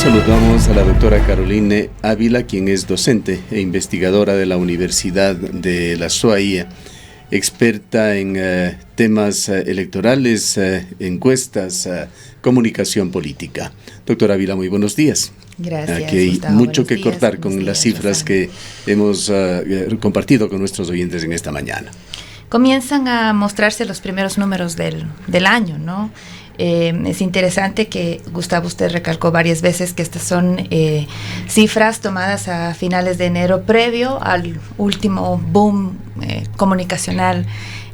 Saludamos a la doctora Caroline Ávila, quien es docente e investigadora de la Universidad de la SUAI, experta en temas electorales, encuestas, comunicación política. Doctora Ávila, muy buenos días. Gracias. Aquí hay Gustavo, mucho que días, cortar con las cifras que hemos compartido con nuestros oyentes en esta mañana. Comienzan a mostrarse los primeros números del año, ¿no? Es interesante que, Gustavo, usted recalcó varias veces que estas son cifras tomadas a finales de enero, previo al último boom comunicacional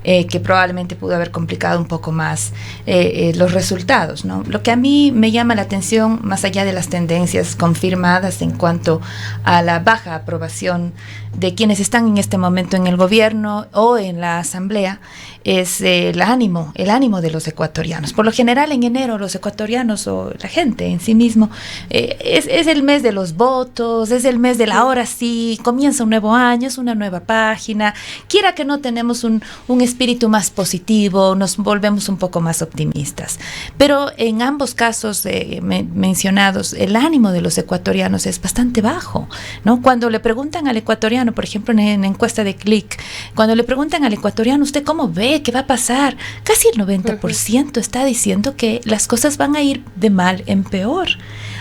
que probablemente pudo haber complicado un poco más los resultados, ¿no? Lo que a mí me llama la atención, más allá de las tendencias confirmadas en cuanto a la baja aprobación de quienes están en este momento en el gobierno o en la asamblea, es el ánimo de los ecuatorianos. Por lo general, en enero los ecuatorianos o la gente en sí mismo es el mes de los votos, es el mes del ahora sí, comienza un nuevo año, es una nueva página. Quiera que no, tenemos un espíritu más positivo, nos volvemos un poco más optimistas. Pero en ambos casos mencionados, el ánimo de los ecuatorianos es bastante bajo, ¿no? Cuando le preguntan al ecuatoriano, por ejemplo, en encuesta de Click, cuando le preguntan al ecuatoriano, ¿usted cómo ve? ¿Qué va a pasar? Casi el 90% está diciendo que las cosas van a ir de mal en peor.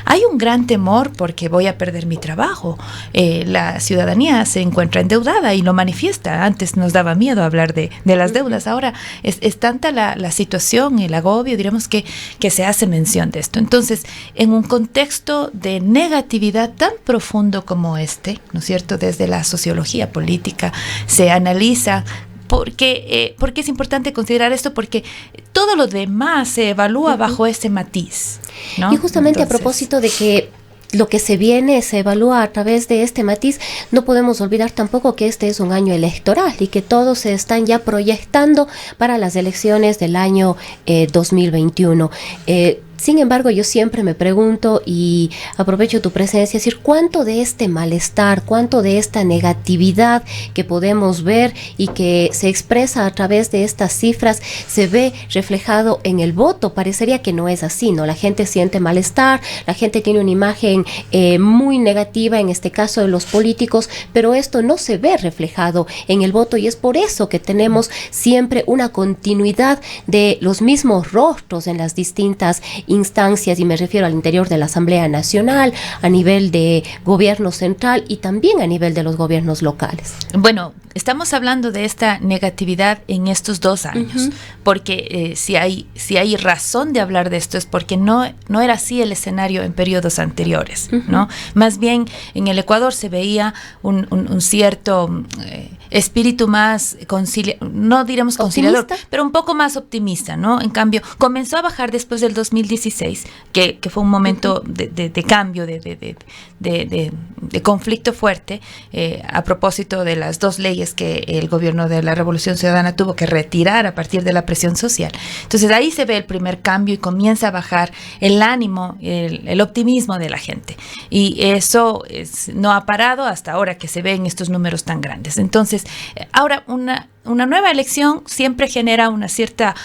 Hay un gran temor porque voy a perder mi trabajo. La ciudadanía se encuentra endeudada y lo manifiesta. Antes nos daba miedo hablar de las deudas. Ahora es tanta la situación, el agobio, diremos que se hace mención de esto. Entonces, en un contexto de negatividad tan profundo como este, ¿no es cierto? Desde la sociología política se analiza. Porque es importante considerar esto, porque todo lo demás se evalúa bajo ese matiz, ¿no? Y justamente a propósito de que lo que se viene se evalúa a través de este matiz, no podemos olvidar tampoco que este es un año electoral y que todos se están ya proyectando para las elecciones del año 2021. Sin embargo, yo siempre me pregunto, y aprovecho tu presencia, es decir, cuánto de este malestar, cuánto de esta negatividad que podemos ver y que se expresa a través de estas cifras se ve reflejado en el voto. Parecería que no es así, ¿no? La gente siente malestar, la gente tiene una imagen muy negativa, en este caso de los políticos, pero esto no se ve reflejado en el voto, y es por eso que tenemos siempre una continuidad de los mismos rostros en las distintas instancias, y me refiero al interior de la Asamblea Nacional, a nivel de gobierno central y también a nivel de los gobiernos locales. Bueno, estamos hablando de esta negatividad en estos 2 años, porque si hay razón de hablar de esto es porque no era así el escenario en periodos anteriores, ¿no? Más bien en el Ecuador se veía un cierto espíritu más no diremos conciliador, ¿optimista? Pero un poco más optimista, ¿no? En cambio, comenzó a bajar después del 2016, que fue un momento de cambio, de conflicto fuerte, a propósito de las 2 leyes que el gobierno de la Revolución Ciudadana tuvo que retirar a partir de la presión social. Entonces ahí se ve el primer cambio y comienza a bajar el ánimo, el optimismo de la gente. Y eso no ha parado hasta ahora que se ven estos números tan grandes. Entonces, ahora una nueva elección siempre genera una cierta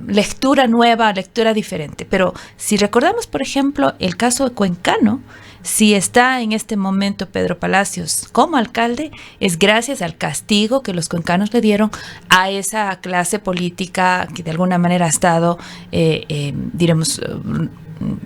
lectura nueva, lectura diferente. Pero si recordamos, por ejemplo, el caso cuencano, si está en este momento Pedro Palacios como alcalde, es gracias al castigo que los cuencanos le dieron a esa clase política que de alguna manera ha estado, diremos,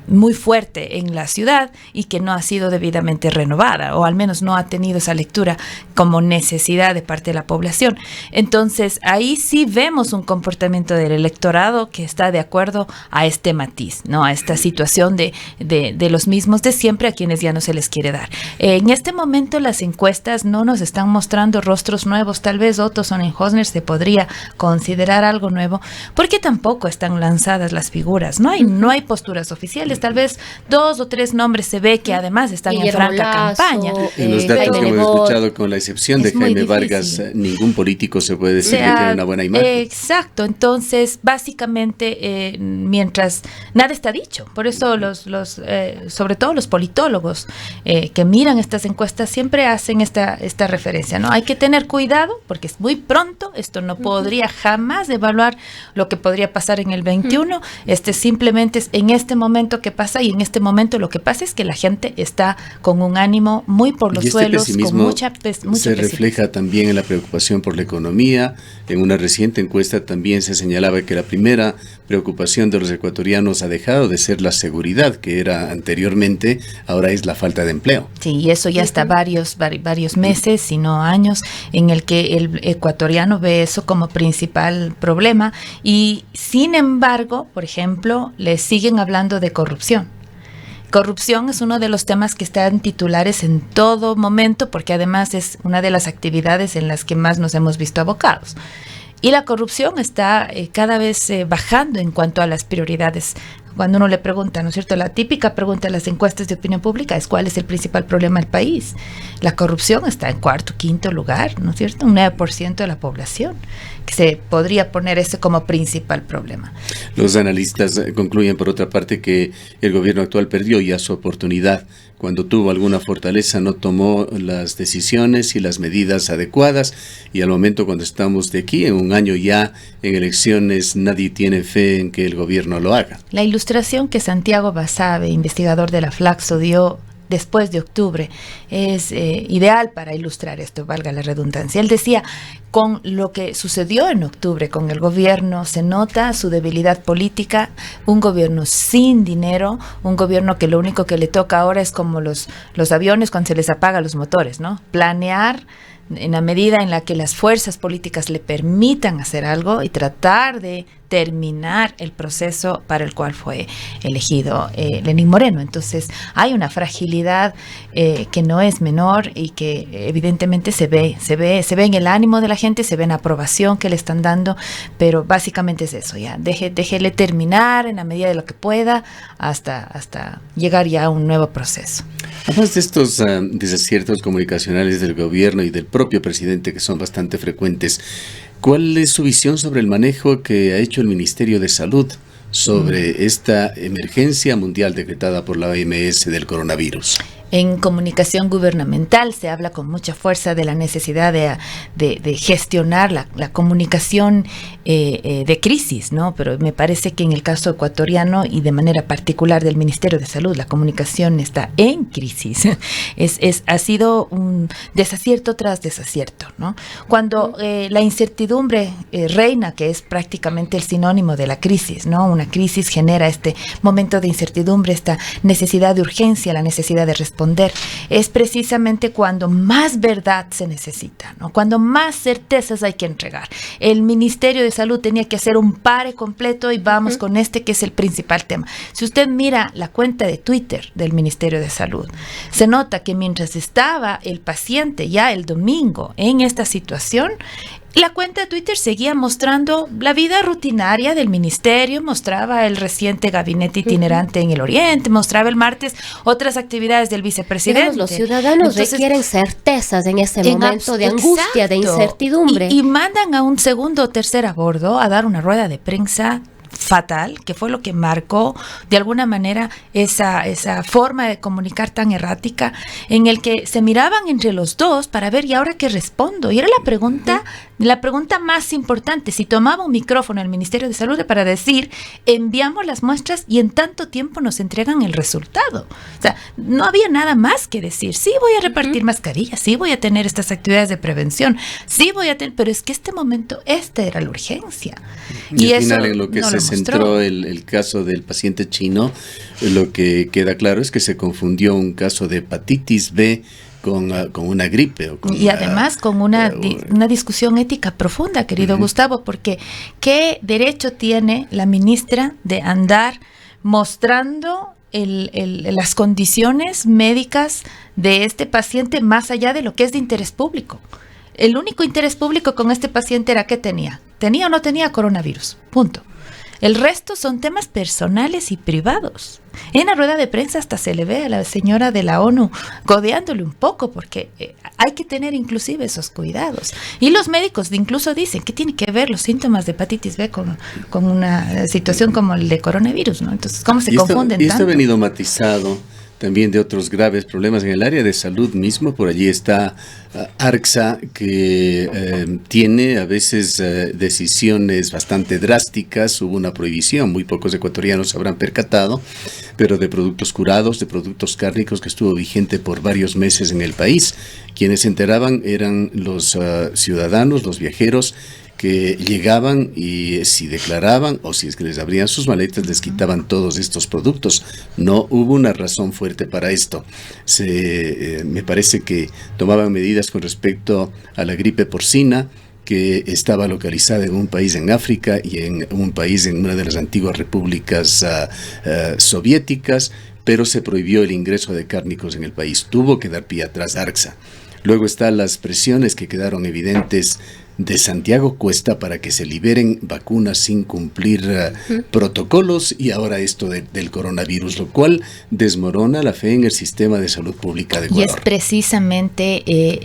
muy fuerte en la ciudad y que no ha sido debidamente renovada, o al menos no ha tenido esa lectura como necesidad de parte de la población. Entonces ahí sí vemos un comportamiento del electorado que está de acuerdo a este matiz, ¿no? A esta situación de los mismos de siempre, a quienes ya no se les quiere dar. En este momento las encuestas no nos están mostrando rostros nuevos. Tal vez Otto Sonnenhösner se podría considerar algo nuevo, porque tampoco están lanzadas las figuras, no hay posturas oficiales. Tal vez 2 o 3 nombres se ve que además están en franca campaña. En los datos que hemos escuchado, con la excepción de Jaime Vargas, ningún político se puede decir que tiene una buena imagen. Exacto. Entonces, básicamente, mientras nada está dicho, por eso sobre todo los politólogos epidemiólogos que miran estas encuestas siempre hacen esta referencia, ¿no? Hay que tener cuidado porque es muy pronto, esto no podría jamás evaluar lo que podría pasar en el 21, simplemente es en este momento que pasa, y en este momento lo que pasa es que la gente está con un ánimo muy por los suelos, con mucha se refleja también en la preocupación por la economía. En una reciente encuesta también se señalaba que la primera preocupación de los ecuatorianos ha dejado de ser la seguridad, que era anteriormente, ahora es la falta de empleo. Sí, y eso ya está varios meses, si no años, en el que el ecuatoriano ve eso como principal problema, y sin embargo, por ejemplo, le siguen hablando de corrupción. Corrupción es uno de los temas que están titulares en todo momento, porque además es una de las actividades en las que más nos hemos visto abocados. Y la corrupción está cada vez bajando en cuanto a las prioridades. Cuando uno le pregunta, ¿no es cierto? La típica pregunta de las encuestas de opinión pública es ¿cuál es el principal problema del país? La corrupción está en cuarto, quinto lugar, ¿no es cierto? Un 9% de la población, que se podría poner ese como principal problema. Los analistas concluyen, por otra parte, que el gobierno actual perdió ya su oportunidad. Cuando tuvo alguna fortaleza no tomó las decisiones y las medidas adecuadas, y al momento cuando estamos de aquí, en un año ya en elecciones, nadie tiene fe en que el gobierno lo haga. La ilustración que Santiago Basabe, investigador de la Flaxo, dio después de octubre es ideal para ilustrar esto, valga la redundancia. Él decía, con lo que sucedió en octubre con el gobierno, se nota su debilidad política, un gobierno sin dinero, un gobierno que lo único que le toca ahora es como los aviones cuando se les apagan los motores, ¿no? Planear en la medida en la que las fuerzas políticas le permitan hacer algo y tratar de terminar el proceso para el cual fue elegido Lenín Moreno. Entonces hay una fragilidad que no es menor y que evidentemente se ve en el ánimo de la gente, se ve en la aprobación que le están dando, pero básicamente es eso, ya déjele terminar en la medida de lo que pueda hasta llegar ya a un nuevo proceso. Además de estos desaciertos comunicacionales del gobierno y del propio presidente, que son bastante frecuentes, ¿cuál es su visión sobre el manejo que ha hecho el Ministerio de Salud sobre esta emergencia mundial decretada por la OMS del coronavirus? En comunicación gubernamental se habla con mucha fuerza de la necesidad de gestionar la comunicación de crisis, ¿no? Pero me parece que en el caso ecuatoriano y de manera particular del Ministerio de Salud, la comunicación está en crisis. Ha sido un desacierto tras desacierto, ¿no? Cuando la incertidumbre reina, que es prácticamente el sinónimo de la crisis, ¿no? Una crisis genera este momento de incertidumbre, esta necesidad de urgencia, la necesidad de responder. Es precisamente cuando más verdad se necesita, ¿no? Cuando más certezas hay que entregar. El Ministerio de Salud tenía que hacer un pare completo y vamos con que es el principal tema. Si usted mira la cuenta de Twitter del Ministerio de Salud, se nota que mientras estaba el paciente ya el domingo en esta situación, la cuenta de Twitter seguía mostrando la vida rutinaria del ministerio, mostraba el reciente gabinete itinerante en el Oriente, mostraba el martes otras actividades del vicepresidente. Digamos, los ciudadanos requieren certezas en este momento de angustia, de incertidumbre. Y mandan a un segundo o tercer a bordo a dar una rueda de prensa fatal, que fue lo que marcó de alguna manera esa forma de comunicar tan errática, en el que se miraban entre los dos para ver, ¿y ahora qué respondo? Y era la pregunta más importante. Si tomaba un micrófono el Ministerio de Salud para decir, enviamos las muestras y en tanto tiempo nos entregan el resultado. O sea, no había nada más que decir. Sí voy a repartir mascarillas, sí voy a tener estas actividades de prevención, sí voy a tener, pero es que esta era la urgencia. Y al final, en lo que se centró el caso del paciente chino, lo que queda claro es que se confundió un caso de hepatitis B con una gripe. Además con una discusión ética profunda, querido Gustavo, porque ¿qué derecho tiene la ministra de andar mostrando las condiciones médicas de este paciente más allá de lo que es de interés público? El único interés público con este paciente era que tenía o no tenía coronavirus, punto. El resto son temas personales y privados. En la rueda de prensa hasta se le ve a la señora de la ONU codeándole un poco, porque hay que tener inclusive esos cuidados. Y los médicos incluso dicen que tiene que ver los síntomas de hepatitis B con una situación como el de coronavirus, ¿no? Entonces, ¿cómo se confunden tanto? Y esto ha venido matizado también de otros graves problemas en el área de salud mismo. Por allí está ARCSA, que tiene a veces decisiones bastante drásticas. Hubo una prohibición, muy pocos ecuatorianos se habrán percatado, pero de productos curados, de productos cárnicos, que estuvo vigente por varios meses en el país. Quienes se enteraban eran los ciudadanos, los viajeros, que llegaban y si declaraban o si es que les abrían sus maletas les quitaban todos estos productos. No hubo una razón fuerte para esto. Me parece que tomaban medidas con respecto a la gripe porcina, que estaba localizada en un país en África y en un país en una de las antiguas repúblicas soviéticas, pero se prohibió el ingreso de cárnicos en el país. Tuvo que dar pie atrás ARCSA. Luego están las presiones que quedaron evidentes de Santiago Cuesta para que se liberen vacunas sin cumplir protocolos, y ahora esto del coronavirus, lo cual desmorona la fe en el sistema de salud pública de Ecuador. Y es precisamente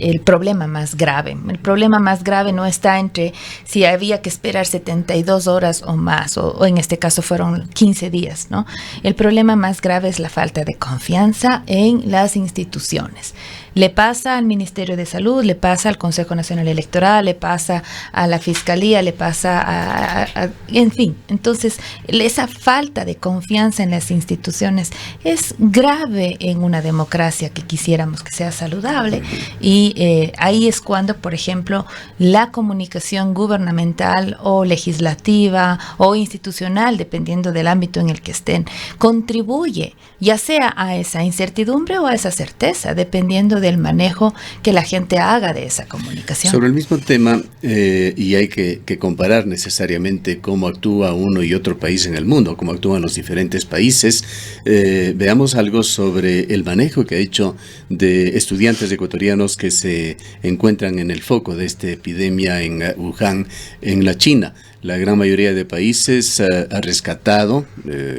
el problema más grave. El problema más grave no está entre si había que esperar 72 horas o más, o en este caso fueron 15 días, ¿no? El problema más grave es la falta de confianza en las instituciones. Le pasa al Ministerio de Salud, le pasa al Consejo Nacional Electoral, le pasa a la Fiscalía, le pasa en fin. Entonces, esa falta de confianza en las instituciones es grave en una democracia que quisiéramos que sea saludable, y ahí es cuando, por ejemplo, la comunicación gubernamental o legislativa o institucional, dependiendo del ámbito en el que estén, contribuye ya sea a esa incertidumbre o a esa certeza, dependiendo del manejo que la gente haga de esa comunicación. Sobre el mismo tema, y hay que comparar necesariamente cómo actúa uno y otro país en el mundo, cómo actúan los diferentes países, veamos algo sobre el manejo que ha hecho de estudiantes ecuatorianos que se encuentran en el foco de esta epidemia en Wuhan, en la China. La gran mayoría de países ha rescatado,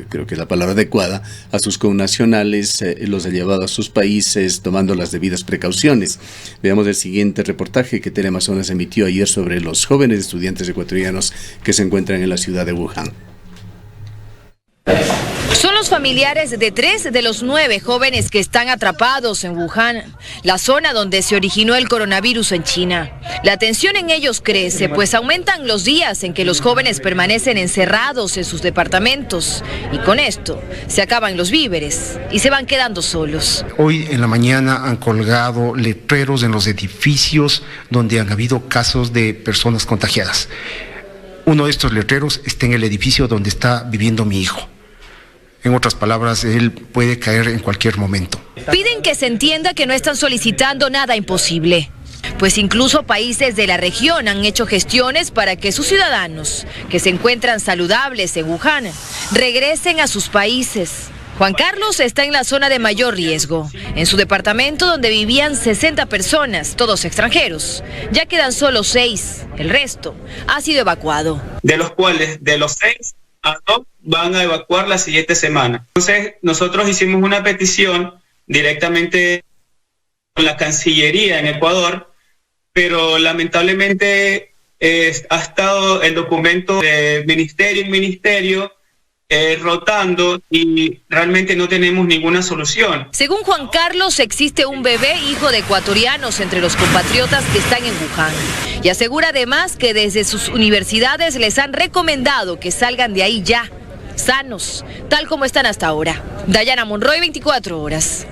creo que es la palabra adecuada, a sus connacionales, los ha llevado a sus países tomando las debidas precauciones. Veamos el siguiente reportaje que Teleamazonas emitió ayer sobre los jóvenes estudiantes ecuatorianos que se encuentran en la ciudad de Wuhan. Son los familiares de 3 de los 9 jóvenes que están atrapados en Wuhan, la zona donde se originó el coronavirus en China. La tensión en ellos crece, pues aumentan los días en que los jóvenes permanecen encerrados en sus departamentos. Y con esto se acaban los víveres y se van quedando solos. Hoy en la mañana han colgado letreros en los edificios donde han habido casos de personas contagiadas. Uno de estos letreros está en el edificio donde está viviendo mi hijo. En otras palabras, él puede caer en cualquier momento. Piden que se entienda que no están solicitando nada imposible, pues incluso países de la región han hecho gestiones para que sus ciudadanos, que se encuentran saludables en Wuhan, regresen a sus países. Juan Carlos está en la zona de mayor riesgo, en su departamento donde vivían 60 personas, todos extranjeros. Ya quedan solo 6, el resto ha sido evacuado. De los cuales, de los 6, a 2 van a evacuar la siguiente semana. Entonces, nosotros hicimos una petición directamente con la Cancillería en Ecuador, pero lamentablemente ha estado el documento de ministerio en ministerio rotando y realmente no tenemos ninguna solución. Según Juan Carlos, existe un bebé hijo de ecuatorianos entre los compatriotas que están en Wuhan. Y asegura además que desde sus universidades les han recomendado que salgan de ahí ya, sanos, tal como están hasta ahora. Dayana Monroy, 24 horas.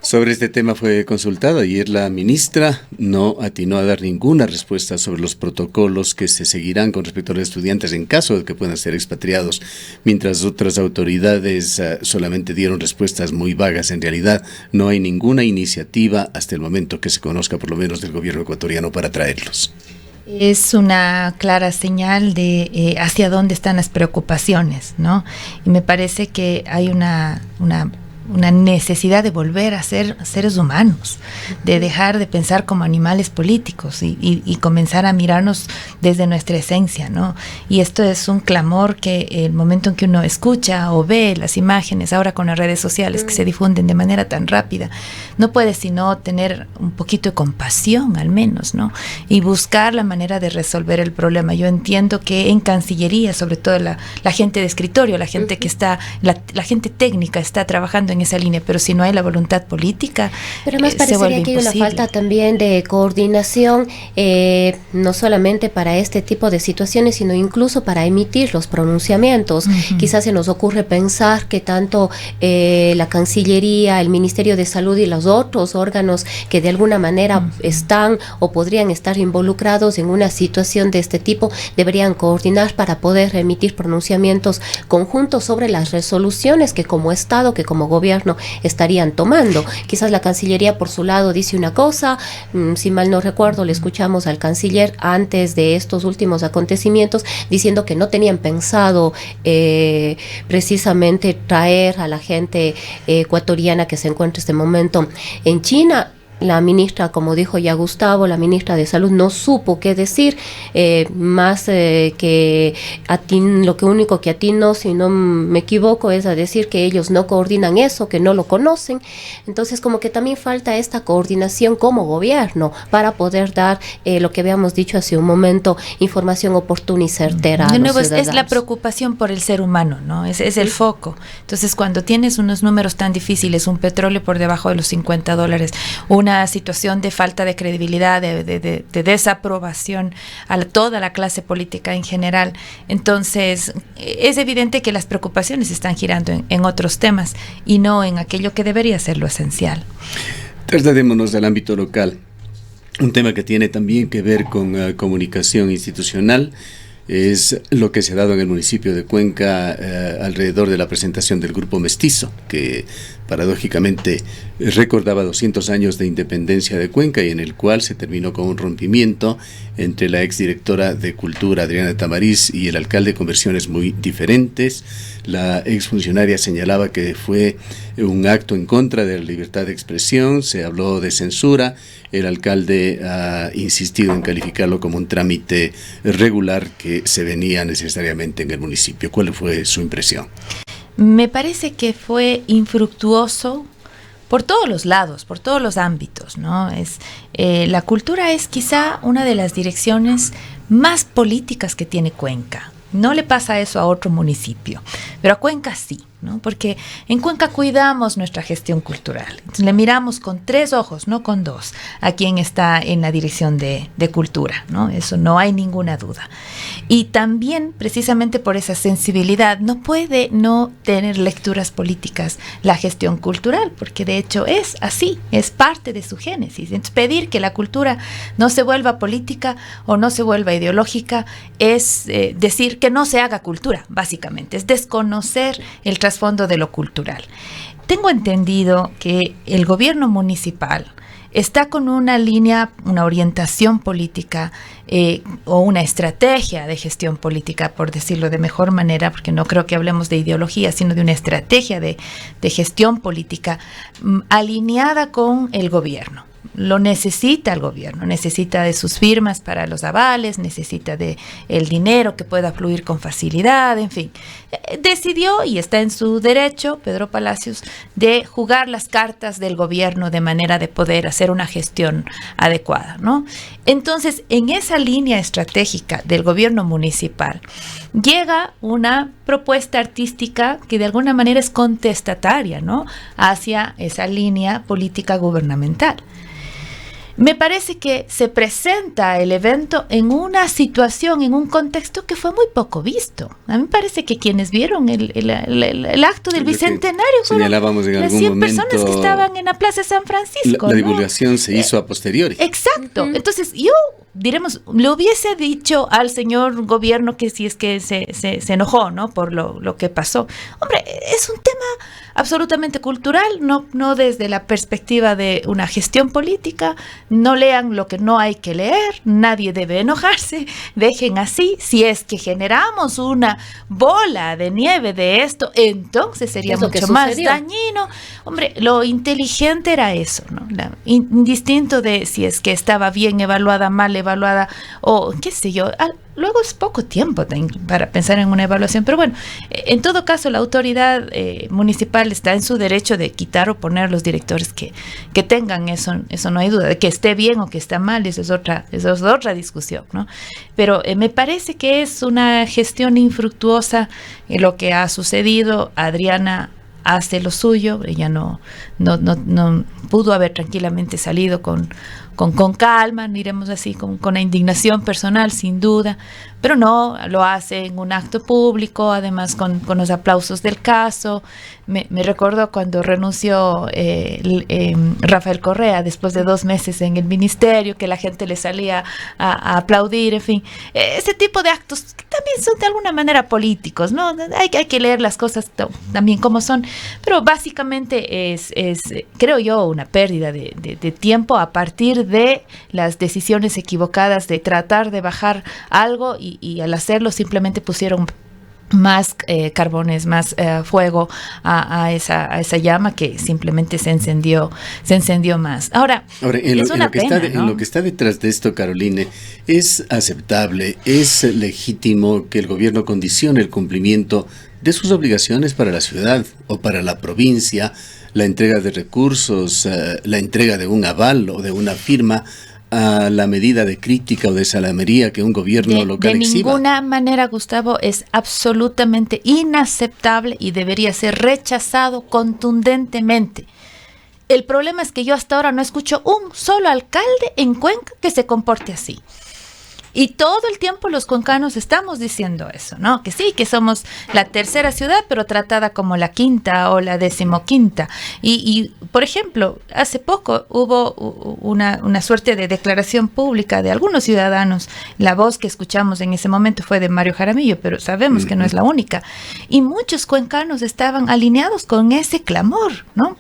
Sobre este tema fue consultada ayer la ministra, no atinó a dar ninguna respuesta sobre los protocolos que se seguirán con respecto a los estudiantes en caso de que puedan ser expatriados, mientras otras autoridades solamente dieron respuestas muy vagas. En realidad no hay ninguna iniciativa hasta el momento que se conozca, por lo menos del gobierno ecuatoriano, para traerlos. Es una clara señal de hacia dónde están las preocupaciones, ¿no? Y me parece que hay una necesidad de volver a ser seres humanos, de dejar de pensar como animales políticos y comenzar a mirarnos desde nuestra esencia, ¿no? Y esto es un clamor que el momento en que uno escucha o ve las imágenes, ahora con las redes sociales que se difunden de manera tan rápida, no puede sino tener un poquito de compasión al menos, ¿no? Y buscar la manera de resolver el problema. Yo entiendo que en Cancillería, sobre todo la gente de escritorio, la gente que está la gente técnica está trabajando en esa línea, pero si no hay la voluntad política, pero más parecería que hay una falta también de coordinación, no solamente para este tipo de situaciones, sino incluso para emitir los pronunciamientos. Quizás se nos ocurre pensar que tanto la Cancillería, el Ministerio de Salud y los otros órganos que de alguna manera están o podrían estar involucrados en una situación de este tipo, deberían coordinar para poder emitir pronunciamientos conjuntos sobre las resoluciones que como Estado, que como gobierno estarían tomando. Quizás la Cancillería por su lado dice una cosa, si mal no recuerdo, le escuchamos al canciller antes de estos últimos acontecimientos diciendo que no tenían pensado precisamente traer a la gente ecuatoriana que se encuentra en este momento en China. La ministra, como dijo ya Gustavo, la ministra de Salud no supo qué decir, más que lo que único que atinó, si no me equivoco, es a decir que ellos no coordinan eso, que no lo conocen. Entonces, como que también falta esta coordinación como gobierno para poder dar lo que habíamos dicho hace un momento, información oportuna y certera. De nuevo, es la preocupación por el ser humano, ¿no? Es el foco. Entonces, cuando tienes unos números tan difíciles, un petróleo por debajo de los $50, una situación de falta de credibilidad, de desaprobación a toda la clase política en general. Entonces, es evidente que las preocupaciones están girando en otros temas y no en aquello que debería ser lo esencial. Trasladémonos del ámbito local. Un tema que tiene también que ver con comunicación institucional es lo que se ha dado en el municipio de Cuenca alrededor de la presentación del Grupo Mestizo, que paradójicamente recordaba 200 años de independencia de Cuenca y en el cual se terminó con un rompimiento entre la exdirectora de Cultura, Adriana Tamariz, y el alcalde con versiones muy diferentes. La exfuncionaria señalaba que fue un acto en contra de la libertad de expresión, se habló de censura. El alcalde ha insistido en calificarlo como un trámite regular que se venía necesariamente en el municipio. ¿Cuál fue su impresión? Me parece que fue infructuoso por todos los lados, por todos los ámbitos, ¿no? La cultura es quizá una de las direcciones más políticas que tiene Cuenca. No le pasa eso a otro municipio, pero a Cuenca sí, ¿no? Porque en Cuenca cuidamos nuestra gestión cultural. Entonces, le miramos con 3 ojos, no con 2, a quien está en la dirección de cultura, ¿no? Eso no hay ninguna duda. Y también, precisamente por esa sensibilidad, no puede no tener lecturas políticas la gestión cultural, porque de hecho es así, es parte de su génesis. Entonces, pedir que la cultura no se vuelva política o no se vuelva ideológica es decir que no se haga cultura, básicamente, es desconocer el trasfondo de lo cultural. Tengo entendido que el gobierno municipal está con una línea, una orientación política o una estrategia de gestión política, por decirlo de mejor manera, porque no creo que hablemos de ideología, sino de una estrategia de gestión política alineada con el gobierno. Lo necesita el gobierno, necesita de sus firmas para los avales, necesita de el dinero que pueda fluir con facilidad, en fin. Decidió, y está en su derecho, Pedro Palacios, de jugar las cartas del gobierno de manera de poder hacer una gestión adecuada, ¿no? Entonces, en esa línea estratégica del gobierno municipal, llega una propuesta artística que de alguna manera es contestataria, ¿no?, hacia esa línea política gubernamental. Me parece que se presenta el evento en una situación, en un contexto que fue muy poco visto. A mí me parece que quienes vieron el acto del Bicentenario fueron las 100 personas que estaban en la Plaza de San Francisco. La divulgación se hizo a posteriori. Exacto. Entonces, yo, le hubiese dicho al señor gobierno que si es que se enojó, ¿no?, por lo que pasó. Hombre, es un tema absolutamente cultural, no desde la perspectiva de una gestión política. No lean lo que no hay que leer, nadie debe enojarse, dejen así. Si es que generamos una bola de nieve de esto, entonces sería mucho más dañino. Hombre, lo inteligente era eso, ¿no? Indistinto de si es que estaba bien evaluada, mal evaluada, o qué sé yo. luego es poco tiempo para pensar en una evaluación. Pero bueno, en todo caso, la autoridad municipal está en su derecho de quitar o poner los directores que tengan, eso no hay duda. De que esté bien o que esté mal, eso es otra discusión, ¿no? Pero me parece que es una gestión infructuosa lo que ha sucedido. Adriana hace lo suyo, ella no pudo haber tranquilamente salido con calma, diremos así, con la indignación personal, sin duda, pero no, lo hace en un acto público, además con los aplausos del caso. Me recordó cuando renunció Rafael Correa, después de 2 meses en el ministerio, que la gente le salía a aplaudir, en fin. Ese tipo de actos también son de alguna manera políticos, ¿no? Hay que leer las cosas también como son, pero básicamente es creo yo, una pérdida de tiempo a partir de las decisiones equivocadas de tratar de bajar algo y al hacerlo simplemente pusieron más carbones, más fuego a esa llama que simplemente se encendió más. Ahora es una pena, ¿no? En lo que está detrás de esto, Caroline, ¿es aceptable, es legítimo que el gobierno condicione el cumplimiento de sus obligaciones para la ciudad o para la provincia, la entrega de recursos, la entrega de un aval o de una firma a la medida de crítica o de salamería que un gobierno local exhiba? De ninguna manera, Gustavo, es absolutamente inaceptable y debería ser rechazado contundentemente. El problema es que yo hasta ahora no escucho un solo alcalde en Cuenca que se comporte así. Y todo el tiempo los cuencanos estamos diciendo eso, ¿no? Que sí, que somos la tercera ciudad, pero tratada como la quinta o la 15ª. Y por ejemplo, hace poco hubo una suerte de declaración pública de algunos ciudadanos. La voz que escuchamos en ese momento fue de Mario Jaramillo, pero sabemos que no es la única. Y muchos cuencanos estaban alineados con ese clamor, ¿no?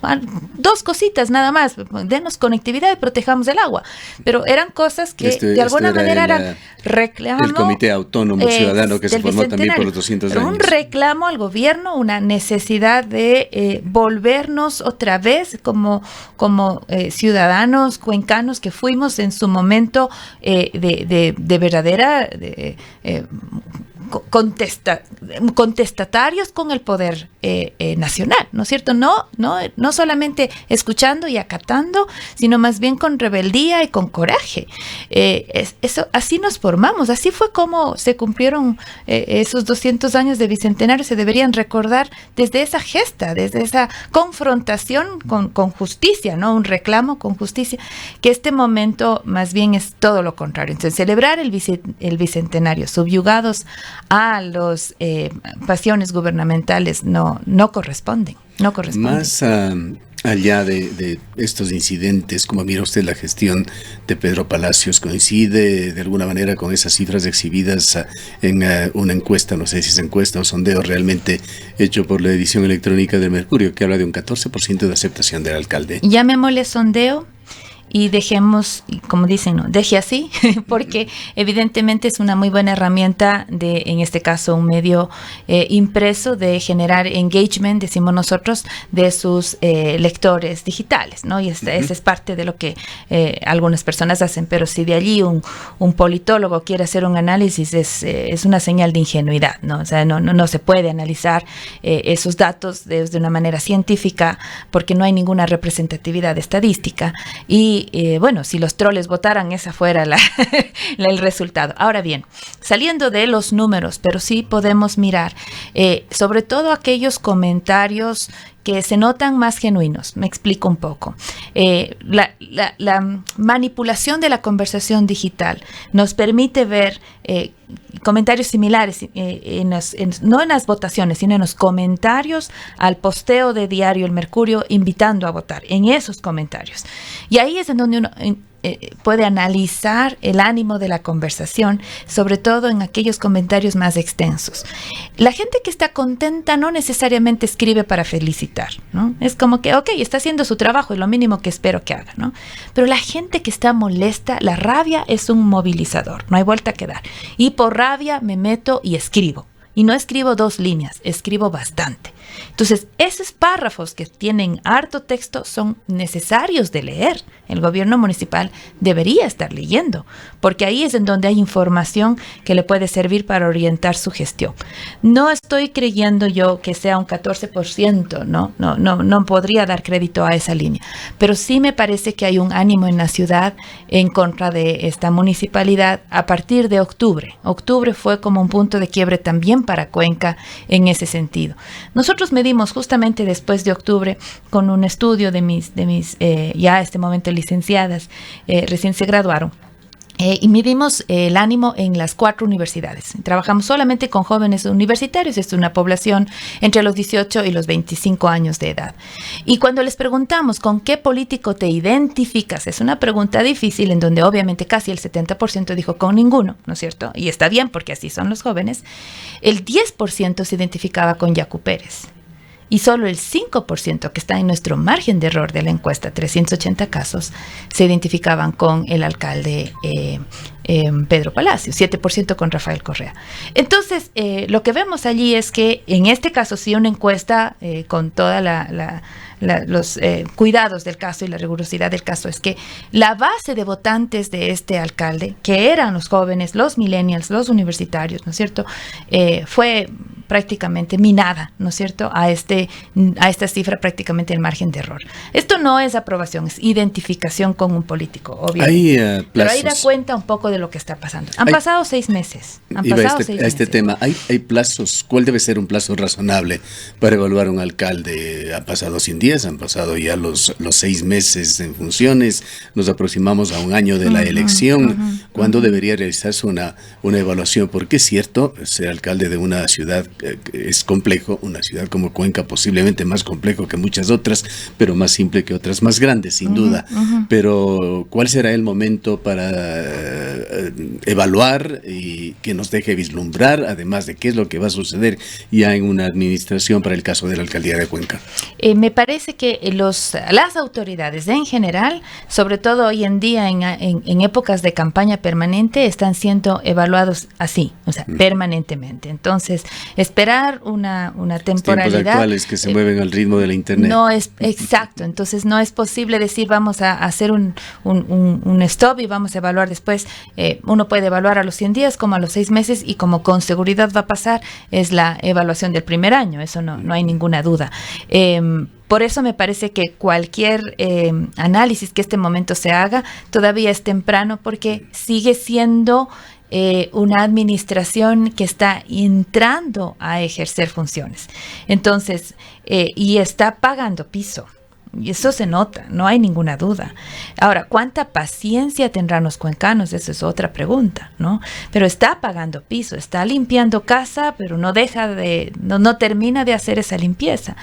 2 cositas nada más: denos conectividad y protejamos el agua. Pero eran cosas que de alguna manera eran reclamo. El Comité Autónomo Ciudadano que se formó también por los 200 años. Un reclamo al gobierno, una necesidad de volvernos otra vez como ciudadanos cuencanos que fuimos en su momento de verdadera contestatarios con el poder nacional, ¿no es cierto? No solamente escuchando y acatando, sino más bien con rebeldía y con coraje. Eso, así nos formamos, así fue como se cumplieron esos 200 años de bicentenario. Se deberían recordar desde esa gesta, desde esa confrontación con justicia, ¿no? Un reclamo con justicia, que este momento más bien es todo lo contrario. Entonces, celebrar el bicentenario subyugados a las pasiones gubernamentales no corresponden. Más allá de estos incidentes, ¿cómo mira usted la gestión de Pedro Palacios? ¿Coincide de alguna manera con esas cifras exhibidas en una encuesta, no sé si es encuesta o sondeo realmente hecho por la edición electrónica del Mercurio, que habla de un 14% de aceptación del alcalde? Llamémosle sondeo y dejemos, como dicen, ¿no? Deje así, porque evidentemente es una muy buena herramienta en este caso, un medio impreso, de generar engagement, decimos nosotros, de sus lectores digitales, ¿no? Y esa es parte de lo que algunas personas hacen, pero si de allí un politólogo quiere hacer un análisis, es una señal de ingenuidad, ¿no? O sea, no se puede analizar esos datos de una manera científica, porque no hay ninguna representatividad estadística. Y bueno, si los troles votaran, esa fuera el resultado. Ahora bien, saliendo de los números, pero sí podemos mirar sobre todo aquellos comentarios que se notan más genuinos. Me explico un poco. La manipulación de la conversación digital nos permite ver comentarios similares, no en las votaciones, sino en los comentarios al posteo de Diario El Mercurio invitando a votar, en esos comentarios. Y ahí es en donde uno puede analizar el ánimo de la conversación, sobre todo en aquellos comentarios más extensos. La gente que está contenta no necesariamente escribe para felicitar, ¿no? Es como que, ok, está haciendo su trabajo y lo mínimo que espero que haga, ¿no? Pero la gente que está molesta, la rabia es un movilizador, no hay vuelta que dar. Y por rabia me meto y escribo. Y no escribo 2 líneas, escribo bastante. Entonces, esos párrafos que tienen harto texto son necesarios de leer. El gobierno municipal debería estar leyendo, porque ahí es en donde hay información que le puede servir para orientar su gestión. No estoy creyendo yo que sea un 14%, no podría dar crédito a esa línea, pero sí me parece que hay un ánimo en la ciudad en contra de esta municipalidad a partir de octubre. Octubre fue como un punto de quiebre también para Cuenca en ese sentido. Nosotros medimos justamente después de octubre con un estudio de mis ya a este momento licenciadas, recién se graduaron. Y medimos el ánimo en las 4 universidades. Trabajamos solamente con jóvenes universitarios, es una población entre los 18 y los 25 años de edad. Y cuando les preguntamos con qué político te identificas, es una pregunta difícil en donde obviamente casi el 70% dijo con ninguno, ¿no es cierto? Y está bien porque así son los jóvenes. El 10% se identificaba con Yacu Pérez. Y solo el 5%, que está en nuestro margen de error de la encuesta, 380 casos, se identificaban con el alcalde Pedro Palacio, 7% con Rafael Correa. Entonces, lo que vemos allí es que en este caso sí una encuesta con toda los cuidados del caso y la rigurosidad del caso, es que la base de votantes de este alcalde, que eran los jóvenes, los millennials, los universitarios, ¿no es cierto?, fue prácticamente minada, ¿no es cierto?, a esta cifra prácticamente el margen de error. Esto no es aprobación, es identificación con un político, obviamente. Pero ahí da cuenta un poco de lo que está pasando. Han pasado 6 meses. Tema, ¿hay plazos? ¿Cuál debe ser un plazo razonable para evaluar un alcalde? Han pasado 100 días, han pasado ya los 6 meses en funciones, nos aproximamos a un año de la elección. ¿Cuándo debería realizarse una evaluación? Porque es cierto, ser alcalde de una ciudad es complejo, una ciudad como Cuenca posiblemente más complejo que muchas otras, pero más simple que otras más grandes, sin duda. Pero ¿cuál será el momento para evaluar y que nos deje vislumbrar, además de qué es lo que va a suceder ya en una administración para el caso de la alcaldía de Cuenca? Me parece que las autoridades en general, sobre todo hoy en día en épocas de campaña permanente, están siendo evaluados así, o sea, permanentemente. Entonces, esperar una temporalidad. Los tiempos actuales que se mueven al ritmo de la internet. No es exacto, entonces no es posible decir vamos a hacer un stop y vamos a evaluar después. Uno puede evaluar a los 100 días como a los 6 meses y como con seguridad va a pasar es la evaluación del primer año, eso no hay ninguna duda. Por eso me parece que cualquier análisis que este momento se haga todavía es temprano porque sigue siendo una administración que está entrando a ejercer funciones. Entonces, y está pagando piso. Y eso se nota, no hay ninguna duda. Ahora, ¿cuánta paciencia tendrán los cuencanos? Esa es otra pregunta, ¿no? Pero está pagando piso, está limpiando casa, pero no termina de hacer esa limpieza.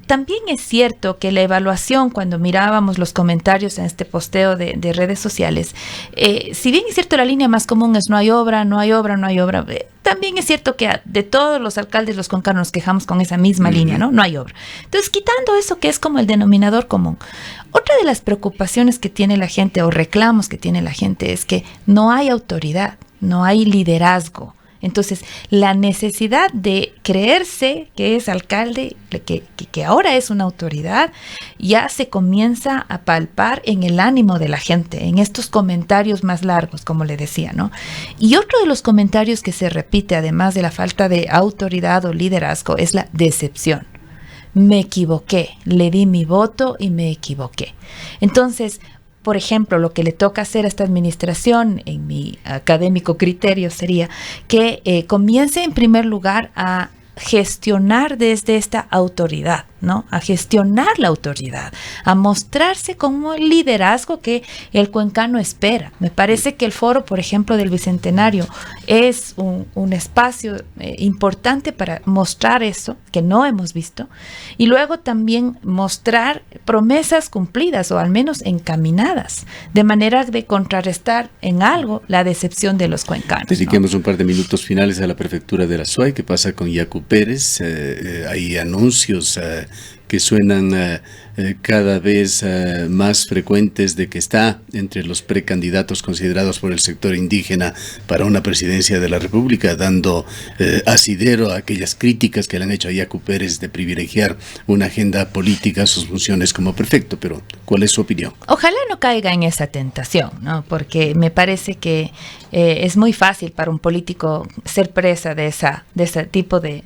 También es cierto que la evaluación, cuando mirábamos los comentarios en este posteo de redes sociales, si bien es cierto la línea más común es no hay obra, también es cierto que de todos los alcaldes los cuencanos nos quejamos con esa misma línea, ¿no? No hay obra. Entonces, quitando eso que es como el denominador común, otra de las preocupaciones que tiene la gente o reclamos que tiene la gente es que no hay autoridad, no hay liderazgo. Entonces, la necesidad de creerse que es alcalde, que ahora es una autoridad, ya se comienza a palpar en el ánimo de la gente, en estos comentarios más largos, como le decía, ¿no? Y otro de los comentarios que se repite, además de la falta de autoridad o liderazgo, es la decepción. Me equivoqué, le di mi voto y me equivoqué. Entonces, por ejemplo, lo que le toca hacer a esta administración, en mi académico criterio, sería que comience en primer lugar a gestionar desde esta autoridad, ¿no? A gestionar la autoridad, a mostrarse como el liderazgo que el cuencano espera. Me parece que el foro, por ejemplo, del Bicentenario es un espacio importante para mostrar eso, que no hemos visto, y luego también mostrar promesas cumplidas o al menos encaminadas, de manera de contrarrestar en algo la decepción de los cuencanos. Dediquemos, ¿no?, un par de minutos finales a la prefectura de la SUAY. ¿Qué pasa con Yacu Pérez? Hay anuncios que suenan cada vez más frecuentes de que está entre los precandidatos considerados por el sector indígena para una presidencia de la República, dando asidero a aquellas críticas que le han hecho a Yacu Pérez de privilegiar una agenda política a sus funciones como prefecto. Pero, ¿cuál es su opinión? Ojalá no caiga en esa tentación, ¿no? Porque me parece que es muy fácil para un político ser presa de ese tipo de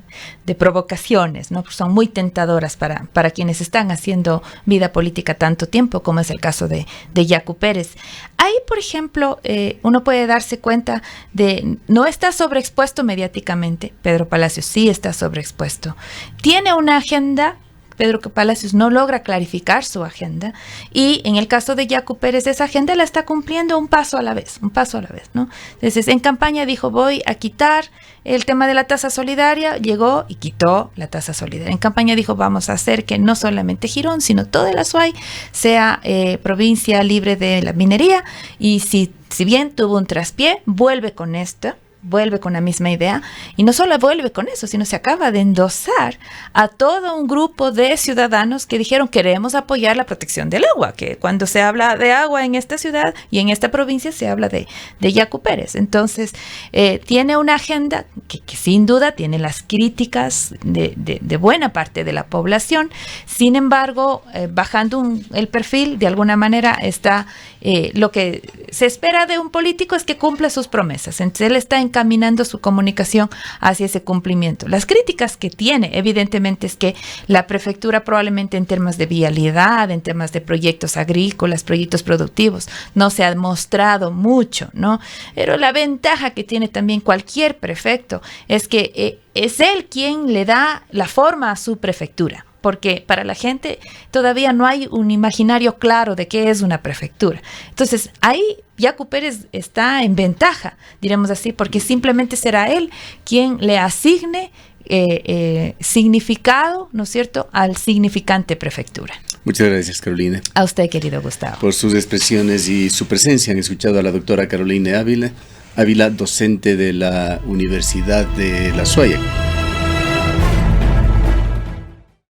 provocaciones, ¿no? Son muy tentadoras para quienes están haciendo vida política tanto tiempo, como es el caso de Yacu Pérez. Ahí, por ejemplo, uno puede darse cuenta de, no está sobreexpuesto mediáticamente. Pedro Palacios sí está sobreexpuesto. Tiene una agenda. Pedro Palacios no logra clarificar su agenda, y en el caso de Yacu Pérez, esa agenda la está cumpliendo un paso a la vez, ¿no? Entonces, en campaña dijo, voy a quitar el tema de la tasa solidaria, llegó y quitó la tasa solidaria. En campaña dijo, vamos a hacer que no solamente Girón, sino toda la Azuay sea provincia libre de la minería, y si bien tuvo un traspié, vuelve con la misma idea, y no solo vuelve con eso, sino se acaba de endosar a todo un grupo de ciudadanos que dijeron, queremos apoyar la protección del agua, que cuando se habla de agua en esta ciudad y en esta provincia se habla de Yacu Pérez. Entonces, tiene una agenda que sin duda tiene las críticas de buena parte de la población. Sin embargo, bajando el perfil, de alguna manera está lo que se espera de un político es que cumpla sus promesas. Entonces, él está encaminando su comunicación hacia ese cumplimiento. Las críticas que tiene, evidentemente, es que la prefectura probablemente en temas de vialidad, en temas de proyectos agrícolas, proyectos productivos, no se ha mostrado mucho, ¿no? Pero la ventaja que tiene también cualquier prefecto es que es él quien le da la forma a su prefectura, porque para la gente todavía no hay un imaginario claro de qué es una prefectura. Entonces, ahí Yacu Pérez está en ventaja, diremos así, porque simplemente será él quien le asigne significado, ¿no es cierto?, al significante prefectura. Muchas gracias, Carolina. A usted, querido Gustavo. Por sus expresiones y su presencia. Han escuchado a la doctora Carolina Ávila, docente de la Universidad de La Azuay.